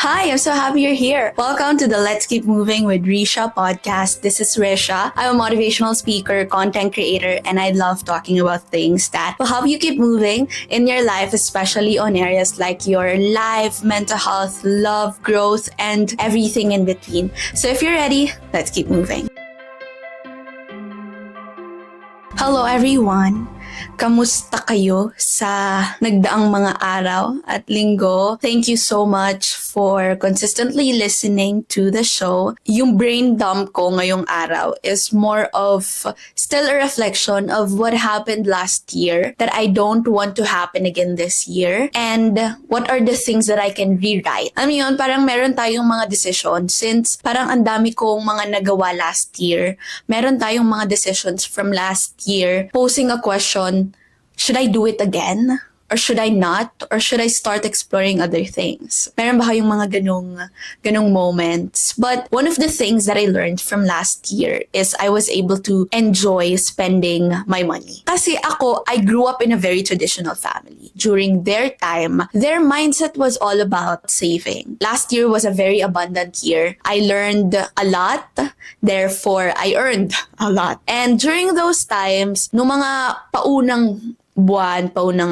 Hi, I'm so happy you're here. Welcome to the Let's Keep Moving with Risha podcast. This is Risha. I'm a motivational speaker, content creator, and I love talking about things that will help you keep moving in your life, especially on areas like your life, mental health, love, growth, and everything in between. So if you're ready, let's keep moving. Hello everyone! Kamusta kayo sa nagdaang mga araw at linggo? Thank you so much for consistently listening to the show. Yung brain dump ko ngayong araw is more of still a reflection of what happened last year that I don't want to happen again this year, and what are the things that I can rewrite. Alam mo yun, parang meron tayong mga decisions since parang ang dami kong mga nagawa last year. Meron tayong mga decisions from last year posing a question, should I do it again? Or should I not? Or should I start exploring other things? Meron ba kayong mga ganong moments? But one of the things that I learned from last year is I was able to enjoy spending my money. Kasi I grew up in a very traditional family. During their time, their mindset was all about saving. Last year was a very abundant year. I learned a lot, therefore I earned a lot. And during those times, nung mga paunang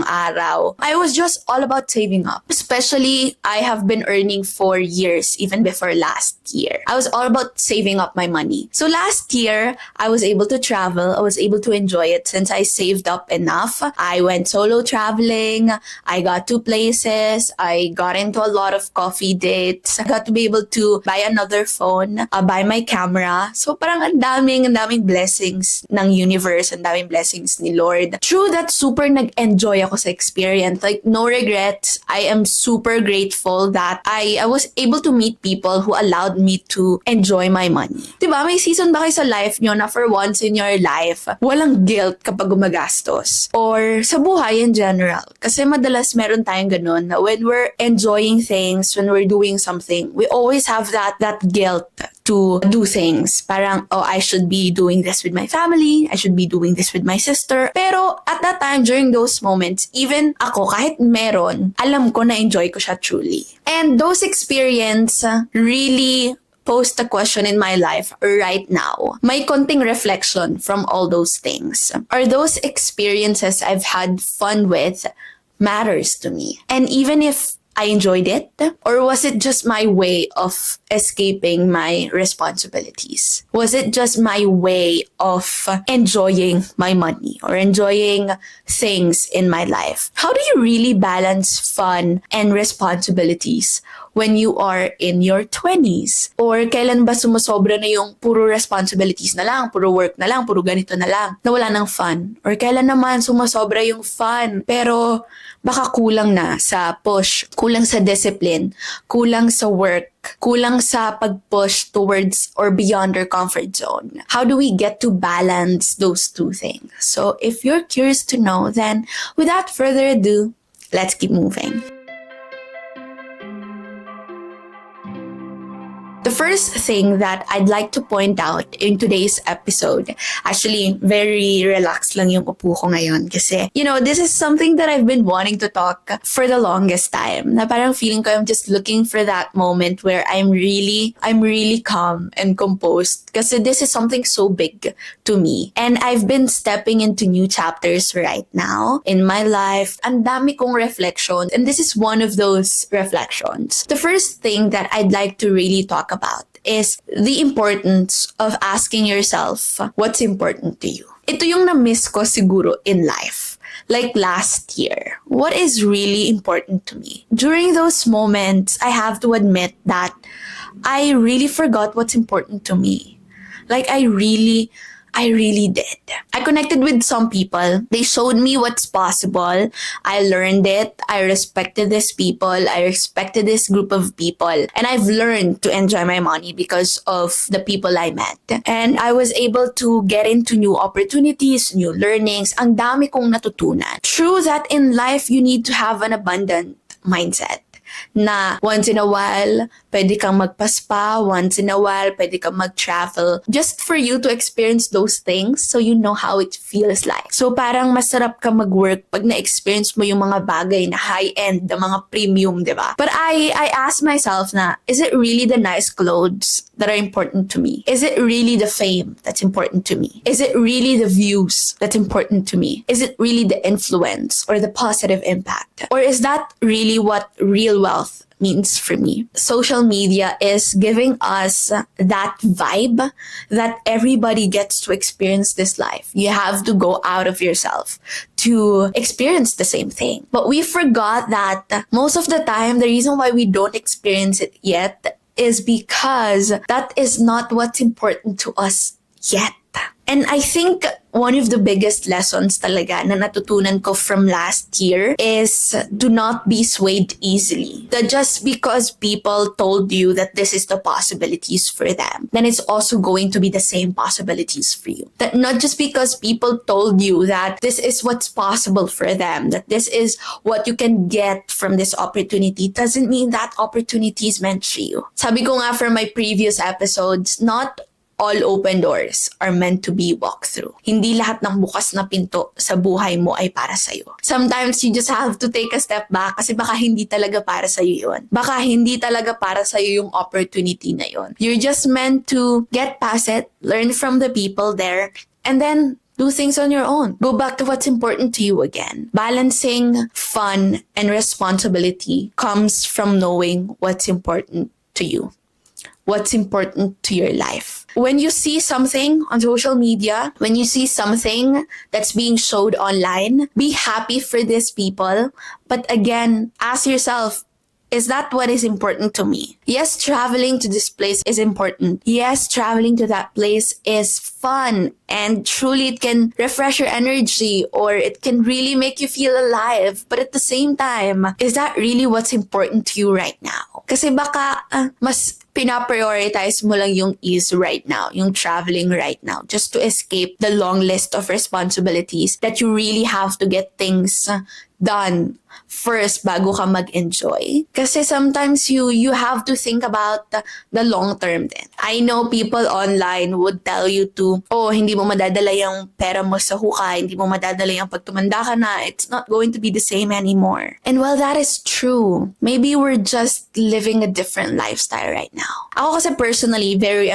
araw, I was just all about saving up. Especially, I have been earning for years, even before last year. I was all about saving up my money. So last year, I was able to travel. I was able to enjoy it since I saved up enough. I went solo traveling. I got to places. I got into a lot of coffee dates. I got to be able to buy another phone, buy my camera. So parang ang daming blessings ng universe, ang daming blessings ni Lord. True that super nag-enjoy ako sa experience. Like, no regrets. I am super grateful that I was able to meet people who allowed me to enjoy my money. Diba? May season ba kayo sa life nyo na for once in your life, walang guilt kapag gumagastos? Or sa buhay in general. Kasi madalas meron tayong ganun na when we're enjoying things, when we're doing something, we always have that guilt to do things. Parang, I should be doing this with my family. I should be doing this with my sister. Pero at that time, during those moments, even ako, kahit meron, alam ko na enjoy ko siya truly. And those experience really posed a question in my life right now. May konting reflection from all those things. Are those experiences I've had fun with matters to me? And even if I enjoyed it? Or was it just my way of escaping my responsibilities? Was it just my way of enjoying my money or enjoying things in my life? How do you really balance fun and responsibilities when you are in your 20s? Or kailan ba sumusobra na yung puro responsibilities na lang, puro work na lang, puro ganito na lang, na wala ng fun? Or kailan naman sumusobra yung fun, pero baka kulang na sa push, kulang sa discipline, kulang sa work, kulang sa pag-push towards or beyond our comfort zone? How do we get to balance those two things? So if you're curious to know, then without further ado, let's keep moving. The first thing that I'd like to point out in today's episode, actually, very relaxed lang yung upo ko ngayon kasi, this is something that I've been wanting to talk for the longest time. Na parang feeling ko I'm just looking for that moment where I'm really calm and composed kasi this is something so big to me. And I've been stepping into new chapters right now in my life. Ang dami kong reflections, and this is one of those reflections. The first thing that I'd like to really talk about is the importance of asking yourself what's important to you. Ito yung na-miss ko siguro in life. Like last year, what is really important to me? During those moments, I have to admit that I really forgot what's important to me. Like I really did. I connected with some people. They showed me what's possible. I learned it. I respected these people. I respected this group of people. And I've learned to enjoy my money because of the people I met. And I was able to get into new opportunities, new learnings. Ang dami kong natutunan. True that in life, you need to have an abundant mindset. Na once in a while, pwede kang magpaspa, once in a while, pwede kang mag-travel. Just for you to experience those things so you know how it feels like. So parang masarap ka mag-work pag na-experience mo yung mga bagay na high-end, the mga premium, di ba? But I ask myself na, is it really the nice clothes that are important to me? Is it really the fame that's important to me? Is it really the views that's important to me? Is it really the influence or the positive impact? Or is that really what real wealth means for me? Social media is giving us that vibe that everybody gets to experience this life. You have to go out of yourself to experience the same thing. But we forgot that most of the time, the reason why we don't experience it yet is because that is not what's important to us yet. And I think one of the biggest lessons talaga na natutunan ko from last year is do not be swayed easily. That just because people told you that this is the possibilities for them, then it's also going to be the same possibilities for you. That not just because people told you that this is what's possible for them, that this is what you can get from this opportunity, doesn't mean that opportunity is meant for you. Sabi ko nga from my previous episodes, not all open doors are meant to be walked through. Hindi lahat ng bukas na pinto sa buhay mo ay para sa'yo. Sometimes you just have to take a step back kasi baka hindi talaga para sa'yo yun. Baka hindi talaga para sa'yo yung opportunity na yun. You're just meant to get past it, learn from the people there, and then do things on your own. Go back to what's important to you again. Balancing fun and responsibility comes from knowing what's important to you. What's important to your life. When you see something on social media, when you see something that's being showed online, be happy for these people. But again, ask yourself, is that what is important to me? Yes, traveling to this place is important. Yes, traveling to that place is fun and truly it can refresh your energy or it can really make you feel alive. But at the same time, is that really what's important to you right now? Kasi baka mas pinaprioritize mo lang yung ease right now, yung traveling right now, just to escape the long list of responsibilities that you really have to get things done first bago ka mag-enjoy. Kasi sometimes you have to think about the long term din. I know people online would tell you to, hindi mo madadala yung pera mo sa hukay, hindi mo madadala yung pag tumanda ka na, it's not going to be the same anymore. And while that is true, maybe we're just living a different lifestyle right now. Ako kasi personally, very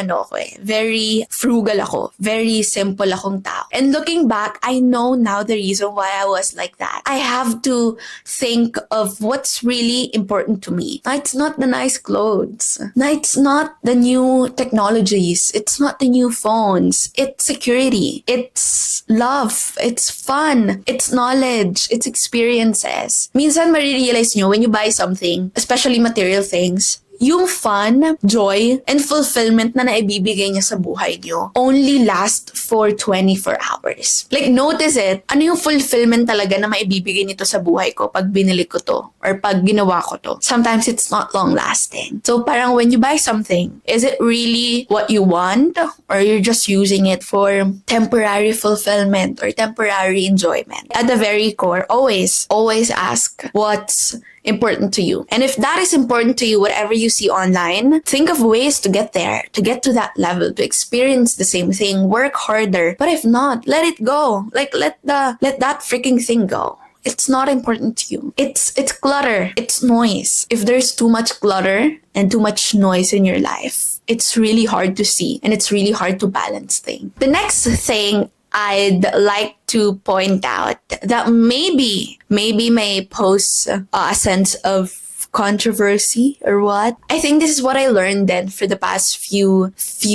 frugal ako, very simple akong tao. And looking back, I know now the reason why I was like that. I have to think of what's really important to me. It's not the nice clothes. It's not the new technologies. It's not the new phones. It's security. It's love. It's fun. It's knowledge. It's experiences. Minsan marirealize nyo when you buy something, especially material things, yung fun, joy, and fulfillment na naibibigay niya sa buhay niyo only last for 24 hours. Like, notice it. Ano yung fulfillment talaga na maibibigay nito sa buhay ko pag binili ko to or pag ginawa ko to? Sometimes it's not long-lasting. So, parang when you buy something, is it really what you want or you're just using it for temporary fulfillment or temporary enjoyment? At the very core, always ask what's important to you. And if that is important to you, whatever you see online, think of ways to get there, to get to that level, to experience the same thing, work harder. But if not, let it go. Like, let that freaking thing go. It's not important to you. It's clutter. It's noise. If there's too much clutter and too much noise in your life, it's really hard to see and it's really hard to balance things. The next thing I'd like to point out that maybe may pose a sense of controversy or what. I think this is what I learned then for the past few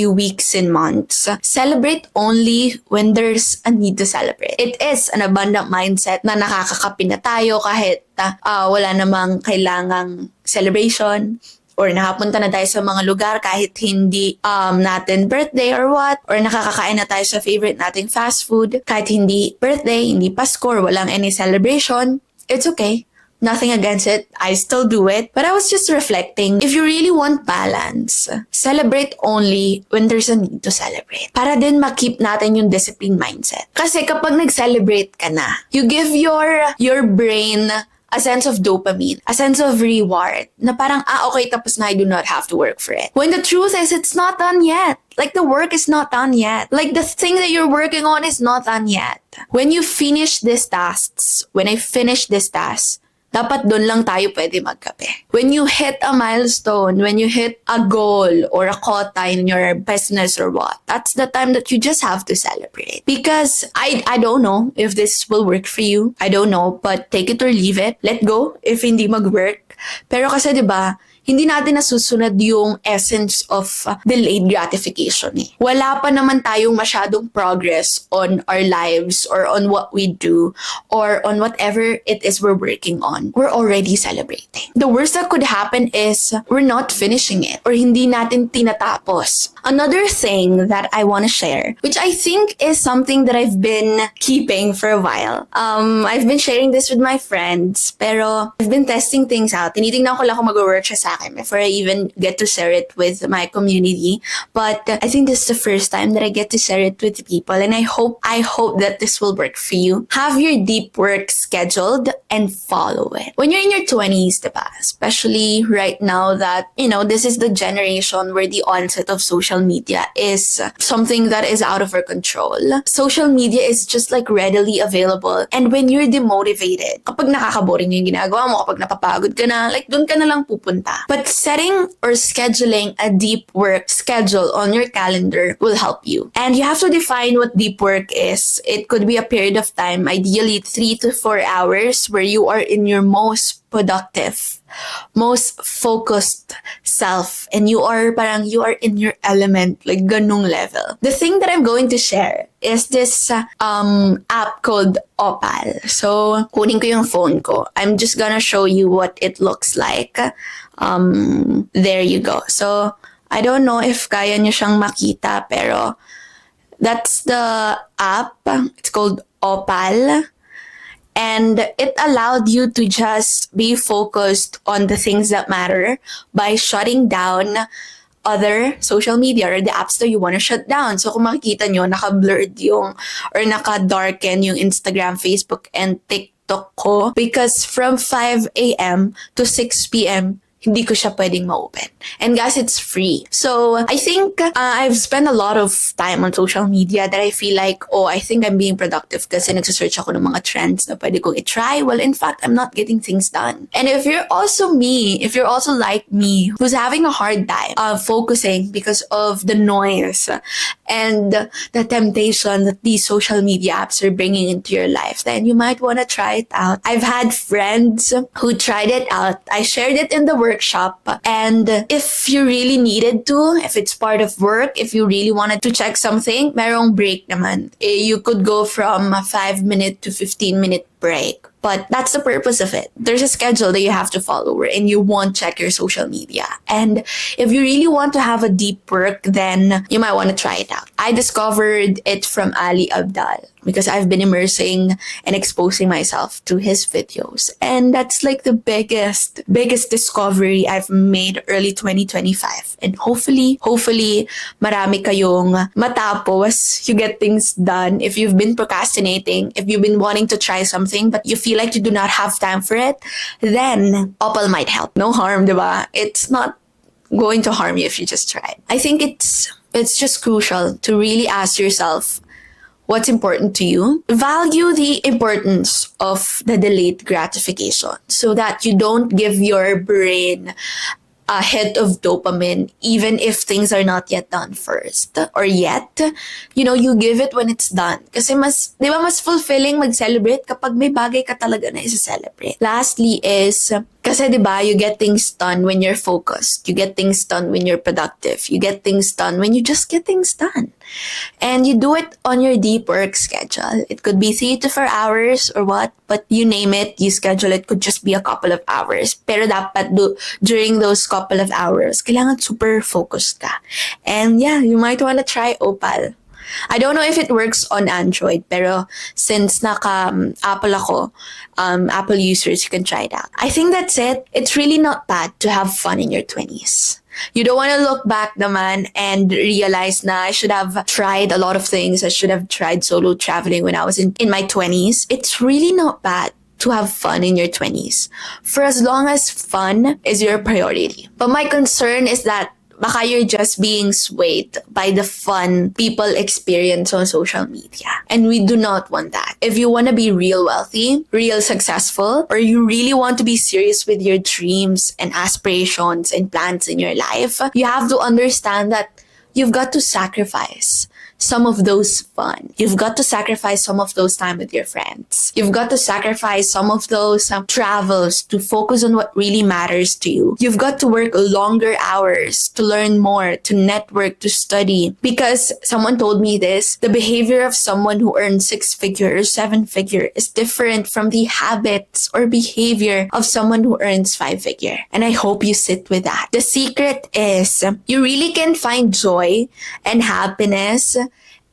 weeks and months. Celebrate only when there's a need to celebrate. It is an abundant mindset na nakakakapi na tayo kahit wala namang kailangang celebration. Or nakapunta na tayo sa mga lugar kahit hindi natin birthday or what. Or nakakakain na tayo sa favorite nating fast food. Kahit hindi birthday, hindi Pasko, or walang any celebration. It's okay. Nothing against it. I still do it. But I was just reflecting, if you really want balance, celebrate only when there's a need to celebrate. Para din ma-keep natin yung discipline mindset. Kasi kapag nag-celebrate ka na, you give your brain a sense of dopamine, a sense of reward, na parang, okay, tapos na, I do not have to work for it. When the truth is, it's not done yet. Like, the work is not done yet. Like, the thing that you're working on is not done yet. When you finish these tasks, when I finish this task, dapat doon lang tayo pwede magkape. When you hit a milestone, when you hit a goal or a quota in your business or what, that's the time that you just have to celebrate. Because I don't know if this will work for you. I don't know, but take it or leave it. Let go if hindi mag-work. Pero kasi 'di ba, hindi natin nasusunod yung essence of delayed gratification eh. Wala pa naman tayong masyadong progress on our lives or on what we do or on whatever it is we're working on. We're already celebrating. The worst that could happen is we're not finishing it or hindi natin tinatapos. Another thing that I want to share, which I think is something that I've been keeping for a while. I've been sharing this with my friends, pero I've been testing things out. Tinitingnan ko lang kung mag-work siya sa akin before I even get to share it with my community. But I think this is the first time that I get to share it with people, and I hope that this will work for you. Have your deep work scheduled and follow it. When you're in your 20s, diba? Especially right now that, this is the generation where the onset of social media is something that is out of our control. Social media is just like readily available. And when you're demotivated, kapag nakakaboring yung ginagawa mo, kapag napapagod ka na, like doon ka na lang pupunta. But setting or scheduling a deep work schedule on your calendar will help you. And you have to define what deep work is. It could be a period of time, ideally 3 to 4 hours, where you are in your most productive, most focused self, and you are in your element, like ganung level. The thing that I'm going to share is this app called Opal. So, kunin ko yung phone ko. I'm just gonna show you what it looks like. There you go. So, I don't know if kaya nyo siyang makita, pero that's the app. It's called Opal. And it allowed you to just be focused on the things that matter by shutting down other social media or the apps that you want to shut down. So kung makikita nyo, naka-blurred or naka-darken yung Instagram, Facebook, and TikTok ko because from 5 a.m. to 6 p.m., hindi ko siya pwedeng ma-open. And guys, it's free. So, I think I've spent a lot of time on social media that I feel like, I think I'm being productive kasi nagsasearch ako ng mga trends na pwede kong i-try. Well, in fact, I'm not getting things done. And if you're also like me, who's having a hard time focusing because of the noise and the temptation that these social media apps are bringing into your life, then you might want to try it out. I've had friends who tried it out. I shared it in the workshop, and if you really needed to, if it's part of work, if you really wanted to check something, merong break naman. You could go from a 5-minute to 15-minute break. But that's the purpose of it. There's a schedule that you have to follow and you won't check your social media. And if you really want to have a deep work, then you might want to try it out. I discovered it from Ali Abdal because I've been immersing and exposing myself to his videos. And that's like the biggest discovery I've made early 2025. And hopefully, marami kayong matapos. You get things done. If you've been procrastinating, if you've been wanting to try something, but you feel like you do not have time for it, then Opal might help. No harm, diba? It's not going to harm you if you just try it. I think it's just crucial to really ask yourself what's important to you. Value the importance of the delayed gratification so that you don't give your brain a hit of dopamine even if things are not yet done first or yet. You give it when it's done. Kasi mas fulfilling mag-celebrate kapag may bagay ka talaga na isa-celebrate. Lastly is, kasi you get things done when you're focused. You get things done when you're productive. You get things done when you just get things done. And you do it on your deep work schedule. It could be 3 to 4 hours or what, but you name it, you schedule it, could just be a couple of hours. Pero dapat during those couple of hours, kailangan super focused ka. And yeah, you might want to try Opal. I don't know if it works on Android, pero since naka-Apple ako, Apple users, you can try it out. I think that's it. It's really not bad to have fun in your 20s. You don't want to look back naman and realize na I should have tried a lot of things. I should have tried solo traveling when I was in my 20s. It's really not bad to have fun in your 20s, for as long as fun is your priority. But my concern is that baka you're just being swayed by the fun people experience on social media. And we do not want that. If you want to be real wealthy, real successful, or you really want to be serious with your dreams and aspirations and plans in your life, you have to understand that you've got to sacrifice some of those fun. You've got to sacrifice some of those time with your friends. You've got to sacrifice some of those travels to focus on what really matters to you. You've got to work longer hours to learn more, to network, to study. Because someone told me this, the behavior of someone who earns 6-figure or 7-figure is different from the habits or behavior of someone who earns 5-figure. And I hope you sit with that. The secret is you really can find joy and happiness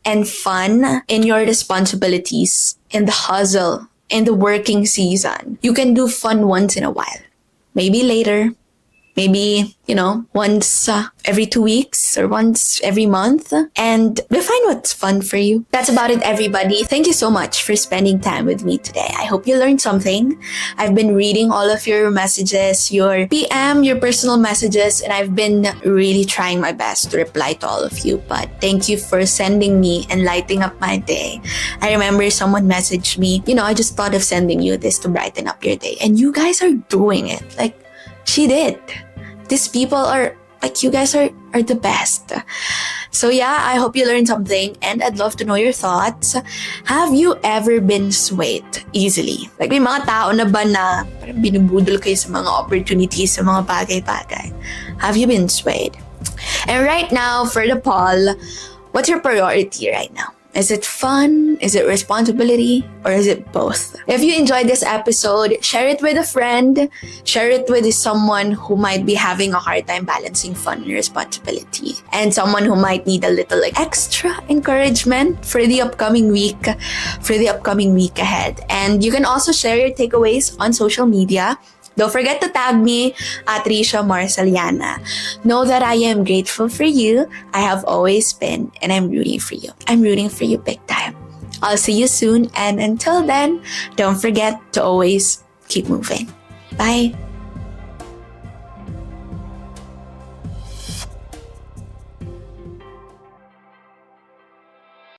and fun in your responsibilities, in the hustle, in the working season. You can do fun once in a while. Maybe later. Maybe, once every 2 weeks or once every month. And define what's fun for you. That's about it, everybody. Thank you so much for spending time with me today. I hope you learned something. I've been reading all of your messages, your PM, your personal messages, and I've been really trying my best to reply to all of you. But thank you for sending me and lighting up my day. I remember someone messaged me, I just thought of sending you this to brighten up your day. And you guys are doing it. Like, she did. These people are, you guys are the best. So yeah, I hope you learned something and I'd love to know your thoughts. Have you ever been swayed easily? Like, may mga tao na ba na parang binubudol kayo sa mga opportunities, sa mga bagay-bagay? Have you been swayed? And right now, for the poll, what's your priority right now? Is it fun? Is it responsibility? Or is it both? If you enjoyed this episode, share it with a friend. Share it with someone who might be having a hard time balancing fun and responsibility. And someone who might need a little extra encouragement for the upcoming week ahead. And you can also share your takeaways on social media. Don't forget to tag me at Risha Marceliana. Know that I am grateful for you. I have always been, and I'm rooting for you. I'm rooting for you big time. I'll see you soon, and until then, don't forget to always keep moving. Bye.